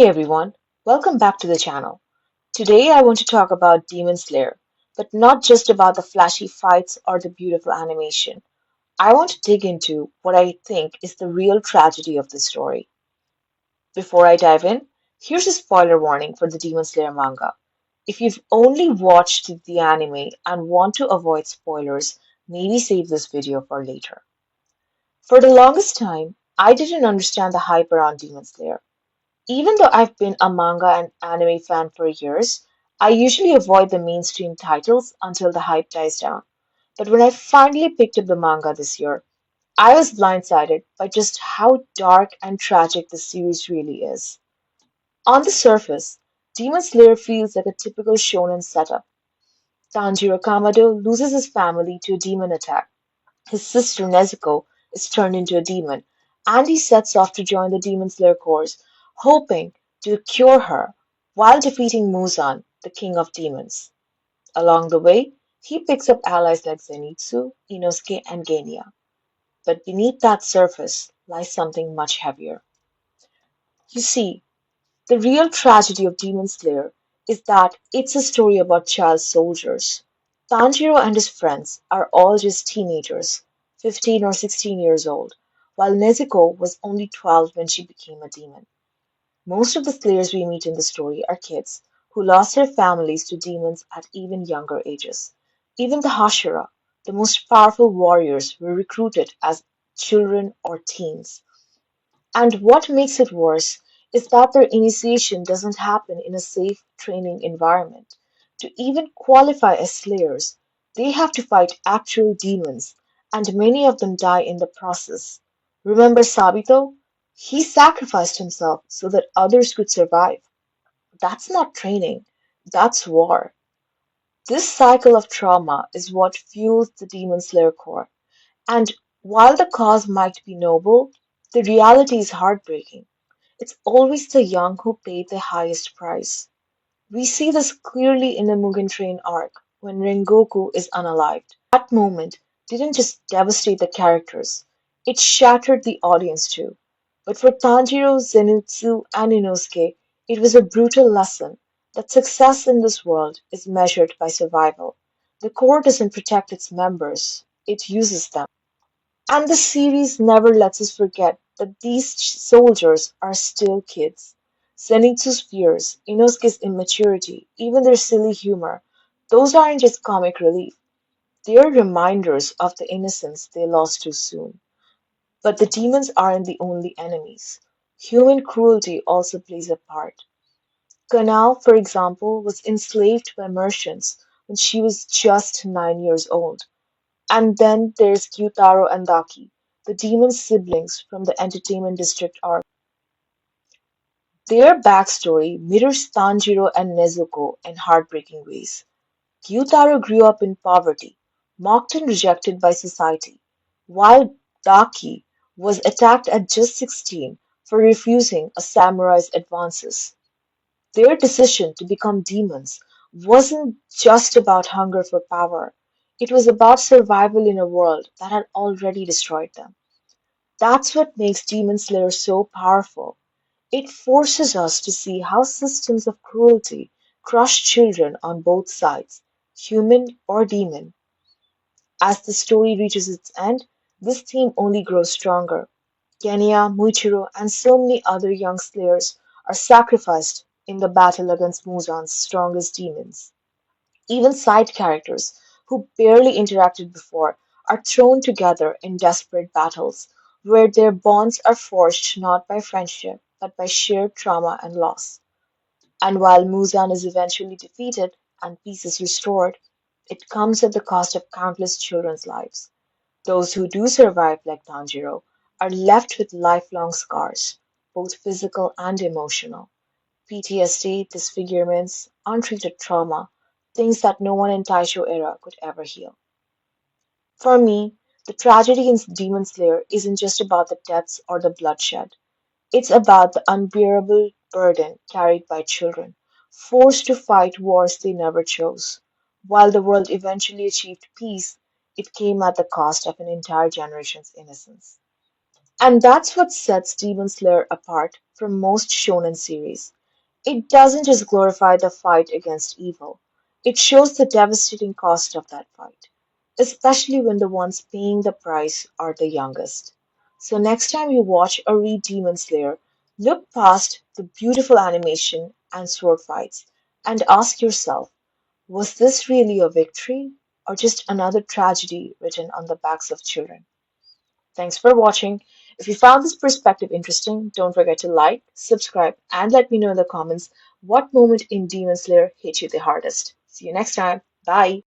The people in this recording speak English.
Hey everyone, welcome back to the channel. Today I want to talk about Demon Slayer, but not just about the flashy fights or the beautiful animation. I want to dig into what I think is the real tragedy of the story. Before I dive in, here's a spoiler warning for the Demon Slayer manga. If you've only watched the anime and want to avoid spoilers, maybe save this video for later. For the longest time, I didn't understand the hype around Demon Slayer. Even though I've been a manga and anime fan for years, I usually avoid the mainstream titles until the hype dies down. But when I finally picked up the manga this year, I was blindsided by just how dark and tragic the series really is. On the surface, Demon Slayer feels like a typical shonen setup. Tanjiro Kamado loses his family to a demon attack. His sister Nezuko is turned into a demon, and he sets off to join the Demon Slayer course, hoping to cure her while defeating Muzan, the king of demons. Along the way, he picks up allies like Zenitsu, Inosuke, and Genya. But beneath that surface lies something much heavier. You see, the real tragedy of Demon Slayer is that it's a story about child soldiers. Tanjiro and his friends are all just teenagers, 15 or 16 years old, while Nezuko was only 12 when she became a demon. Most of the Slayers we meet in the story are kids who lost their families to demons at even younger ages. Even the Hashira, the most powerful warriors, were recruited as children or teens. And what makes it worse is that their initiation doesn't happen in a safe training environment. To even qualify as slayers, they have to fight actual demons, and many of them die in the process. Remember Sabito? He sacrificed himself so that others could survive. That's not training, that's war. This cycle of trauma is what fuels the Demon Slayer core. And while the cause might be noble, the reality is heartbreaking. It's always the young who pay the highest price. We see this clearly in the Mugen Train arc when Rengoku is unalived. That moment didn't just devastate the characters, it shattered the audience too. But for Tanjiro, Zenitsu, and Inosuke, it was a brutal lesson that success in this world is measured by survival. The core doesn't protect its members, it uses them. And the series never lets us forget that these soldiers are still kids. Zenitsu's fears, Inosuke's immaturity, even their silly humor, those aren't just comic relief. They are reminders of the innocence they lost too soon. But the demons aren't the only enemies. Human cruelty also plays a part. Kanao, for example, was enslaved by merchants when she was just 9 years old. And then there's Gyutaro and Daki, the demon siblings from the Entertainment District arc. Their backstory mirrors Tanjiro and Nezuko in heartbreaking ways. Gyutaro grew up in poverty, mocked and rejected by society, while Daki was attacked at just 16 for refusing a samurai's advances. Their decision to become demons wasn't just about hunger for power, it was about survival in a world that had already destroyed them. That's what makes Demon Slayer so powerful. It forces us to see how systems of cruelty crush children on both sides, human or demon. As the story reaches its end, this theme only grows stronger. Kenya, Muichiro, and so many other young slayers are sacrificed in the battle against Muzan's strongest demons. Even side characters, who barely interacted before, are thrown together in desperate battles, where their bonds are forged not by friendship, but by shared trauma and loss. And while Muzan is eventually defeated and peace is restored, it comes at the cost of countless children's lives. Those who do survive, like Tanjiro, are left with lifelong scars, both physical and emotional. PTSD, disfigurements, untreated trauma, things that no one in Taisho era could ever heal. For me, the tragedy in Demon Slayer isn't just about the deaths or the bloodshed. It's about the unbearable burden carried by children, forced to fight wars they never chose. While the world eventually achieved peace, it came at the cost of an entire generation's innocence. And that's what sets Demon Slayer apart from most shonen series. It doesn't just glorify the fight against evil, it shows the devastating cost of that fight, especially when the ones paying the price are the youngest. So, next time you watch or read Demon Slayer, look past the beautiful animation and sword fights and ask yourself, was this really a victory or just another tragedy written on the backs of children? Thanks for watching. If you found this perspective interesting, don't forget to like, subscribe, and let me know in the comments what moment in Demon Slayer hit you the hardest. See you next time. Bye.